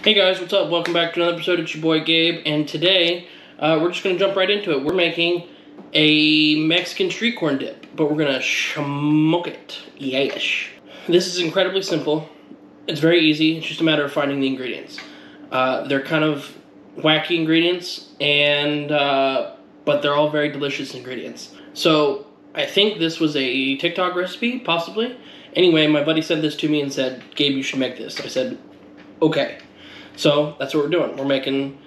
Hey guys, what's up? Welcome back to another episode. It's your boy Gabe, and today we're just going to jump right into it. We're making a Mexican street corn dip, but we're going to smoke it. Yes. This is incredibly simple. It's very easy. It's just a matter of finding the ingredients. They're kind of wacky ingredients, and but they're all very delicious ingredients. So I think this was a TikTok recipe, possibly. Anyway, my buddy sent this to me and said, Gabe, you should make this. I said, okay. So that's what we're doing. We're making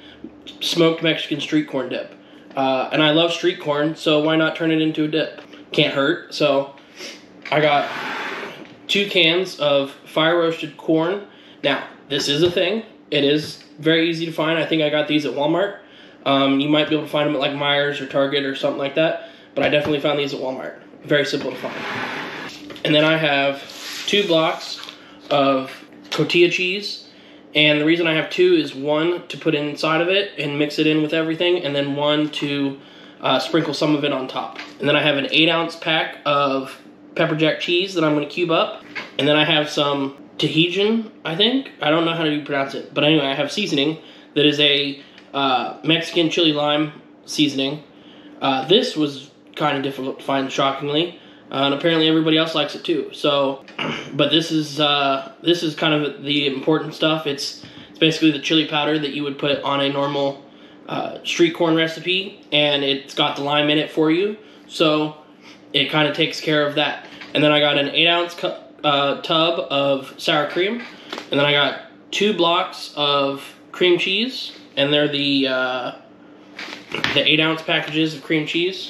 smoked Mexican street corn dip. And I love street corn, so why not turn it into a dip? Can't hurt. So I got 2 cans of fire roasted corn. Now, this is a thing. It is very easy to find. I think I got these at Walmart. You might be able to find them at like Meijer's or Target or something like that. But I definitely found these at Walmart. Very simple to find. And then I have 2 blocks of cotija cheese. And the reason I have 2 is 1 to put inside of it and mix it in with everything, and then 1 to sprinkle some of it on top. And then I have an 8-ounce pack of pepper jack cheese that I'm going to cube up. And then I have some Tahitian, I think. I don't know how to pronounce it. But anyway, I have seasoning that is a Mexican chili lime seasoning. This was kind of difficult to find, shockingly. And apparently everybody else likes it too. So, but this is kind of the important stuff. It's basically the chili powder that you would put on a normal street corn recipe, and it's got the lime in it for you. So it kind of takes care of that. And then I got an 8-ounce tub of sour cream, and then I got 2 blocks of cream cheese, and they're the 8-ounce packages of cream cheese.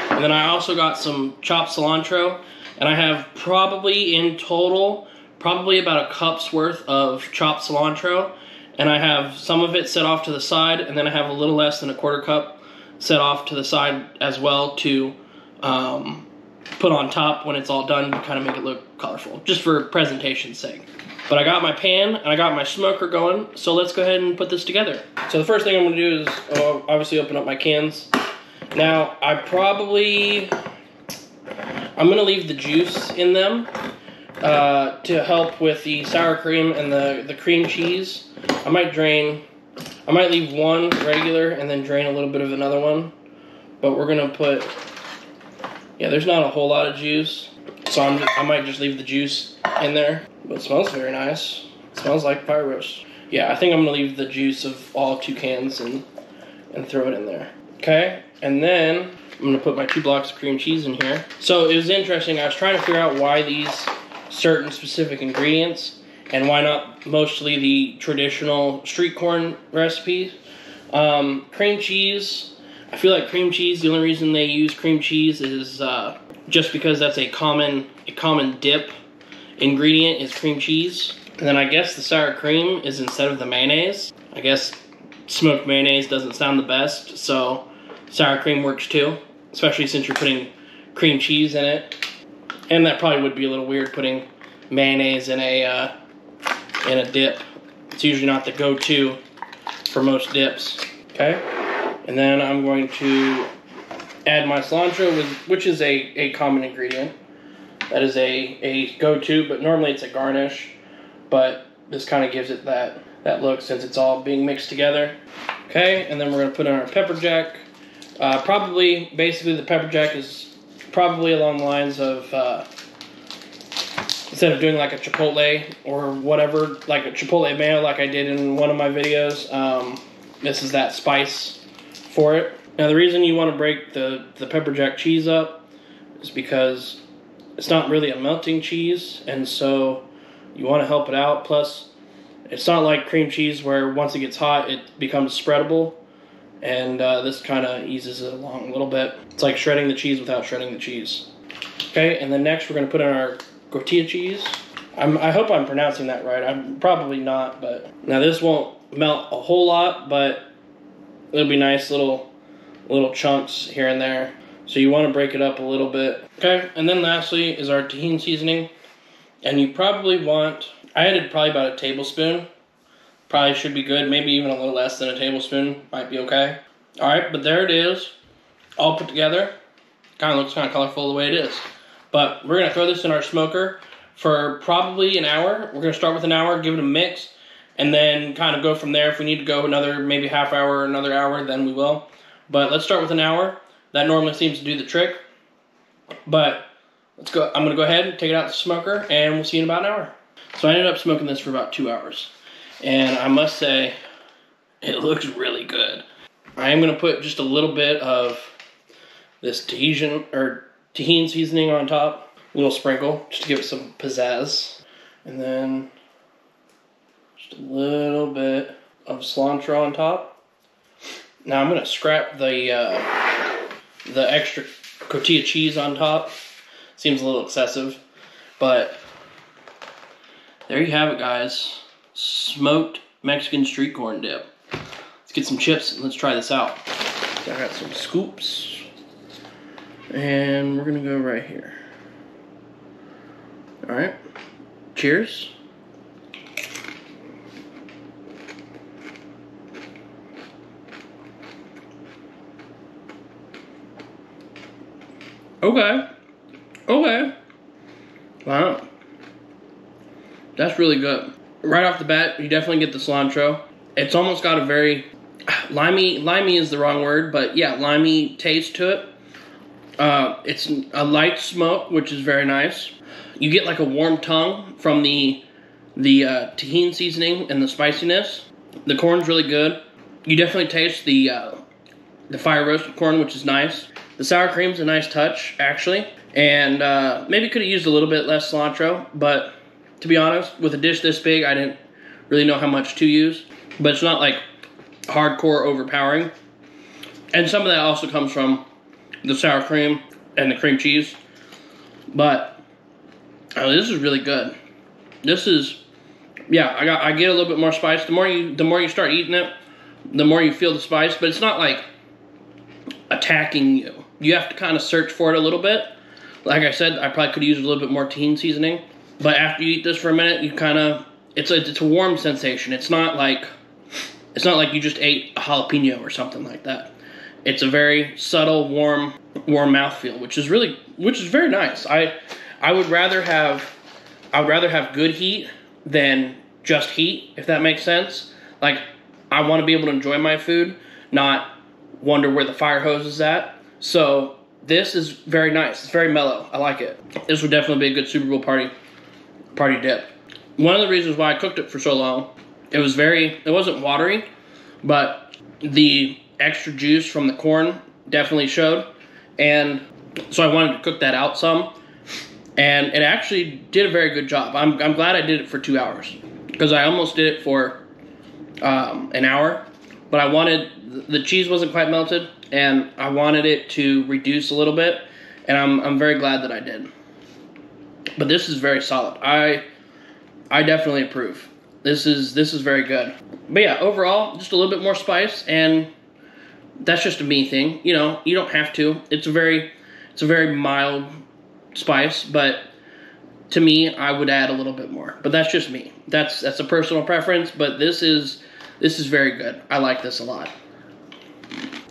And then I also got some chopped cilantro, and I have probably in total, about a cup's worth of chopped cilantro, and I have some of it set off to the side, and then I have a little less than a 1/4 cup set off to the side as well to put on top when it's all done to kind of make it look colorful, just for presentation's sake. But I got my pan, and I got my smoker going, so let's go ahead and put this together. So the first thing I'm going to do is obviously open up my cans. Now, I'm going to leave the juice in them to help with the sour cream and the cream cheese. I might leave one regular and then drain a little bit of another one. But we're going to put, there's not a whole lot of juice. So I might just leave the juice in there. But it smells very nice. It smells like fire roast. Yeah, I think I'm going to leave the juice of all 2 cans and throw it in there. Okay, and then I'm going to put my 2 blocks of cream cheese in here. So it was interesting. I was trying to figure out why these certain specific ingredients and why not mostly the traditional street corn recipes. Cream cheese, I feel like cream cheese, the only reason they use cream cheese is just because that's a common dip ingredient is cream cheese. And then I guess the sour cream is instead of the mayonnaise. I guess smoked mayonnaise doesn't sound the best, so sour cream works too, especially since you're putting cream cheese in it. And that probably would be a little weird putting mayonnaise in a dip. It's usually not the go-to for most dips. Okay, and then I'm going to add my cilantro, which is a common ingredient. That is a go-to, but normally it's a garnish. But this kind of gives it that look since it's all being mixed together. Okay, and then we're going to put in our pepper jack. Basically the pepper jack is probably along the lines of, instead of doing like a chipotle or whatever, like a chipotle mayo like I did in one of my videos, this is that spice for it. Now the reason you want to break the pepper jack cheese up is because it's not really a melting cheese, and so you want to help it out. Plus, it's not like cream cheese where once it gets hot, it becomes spreadable. And this kind of eases it along a little bit. It's like shredding the cheese without shredding the cheese. Okay, and then next we're going to put in our cotija cheese. I hope I'm pronouncing that right. I'm probably not, but now this won't melt a whole lot, but it'll be nice little chunks here and there. So you want to break it up a little bit. Okay, and then lastly is our Tajín seasoning. And you probably want, I added probably about a tablespoon. Probably should be good, maybe even a little less than a tablespoon. Might be okay. Alright, but there it is. All put together. Kind of looks kind of colorful the way it is. But we're going to throw this in our smoker for probably an hour. We're going to start with an hour, give it a mix, and then kind of go from there. If we need to go another maybe half hour or another hour, then we will. But let's start with an hour. That normally seems to do the trick. But let's go. I'm gonna go ahead and take it out the smoker, and we'll see you in about an hour. So I ended up smoking this for about 2 hours, and I must say, it looks really good. I am gonna put just a little bit of this Tajín seasoning on top, a little sprinkle, just to give it some pizzazz, and then just a little bit of cilantro on top. Now I'm gonna scrap the extra cotija cheese on top. Seems a little excessive, but there you have it, guys. Smoked Mexican street corn dip. Let's get some chips and let's try this out. I got some scoops, and we're gonna go right here. All right, cheers. Okay. Wow. That's really good. Right off the bat, you definitely get the cilantro. It's almost got a very limey is the wrong word, but yeah, limey taste to it. It's a light smoke, which is very nice. You get like a warm tongue from the Tajín seasoning and the spiciness. The corn's really good. You definitely taste the fire roasted corn, which is nice. The sour cream's a nice touch, actually. And maybe could have used a little bit less cilantro, but to be honest, with a dish this big, I didn't really know how much to use. But it's not like hardcore overpowering. And some of that also comes from the sour cream and the cream cheese. But this is really good. This is, yeah, I get a little bit more spice. The more you start eating it, the more you feel the spice. But it's not like attacking you. You have to kind of search for it a little bit. Like I said, I probably could use a little bit more Tajín seasoning. But after you eat this for a minute, you kind of, it's a warm sensation. It's not like you just ate a jalapeno or something like that. It's a very subtle, warm mouthfeel, which is very nice. I would rather have good heat than just heat, if that makes sense. Like, I want to be able to enjoy my food, not wonder where the fire hose is at. So this is very nice. It's very mellow. I like it. This would definitely be a good Super Bowl party dip. One of the reasons why I cooked it for so long, it wasn't watery, but the extra juice from the corn definitely showed. And so I wanted to cook that out some. And it actually did a very good job. I'm glad I did it for 2 hours, because I almost did it for an hour. But the cheese wasn't quite melted, and I wanted it to reduce a little bit, and I'm very glad that I did. But this is very solid. I definitely approve. This is very good. But yeah, overall, just a little bit more spice, and that's just a me thing. You know, you don't have to. It's a very mild spice, but to me, I would add a little bit more. But that's just me. That's a personal preference, but this is very good. I like this a lot.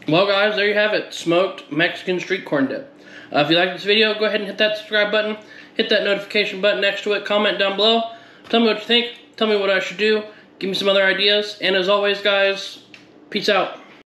Well, guys, there you have it. Smoked Mexican street corn dip. If you like this video, go ahead and hit that subscribe button. Hit that notification button next to it. Comment down below. Tell me what you think. Tell me what I should do. Give me some other ideas. And as always, guys, peace out.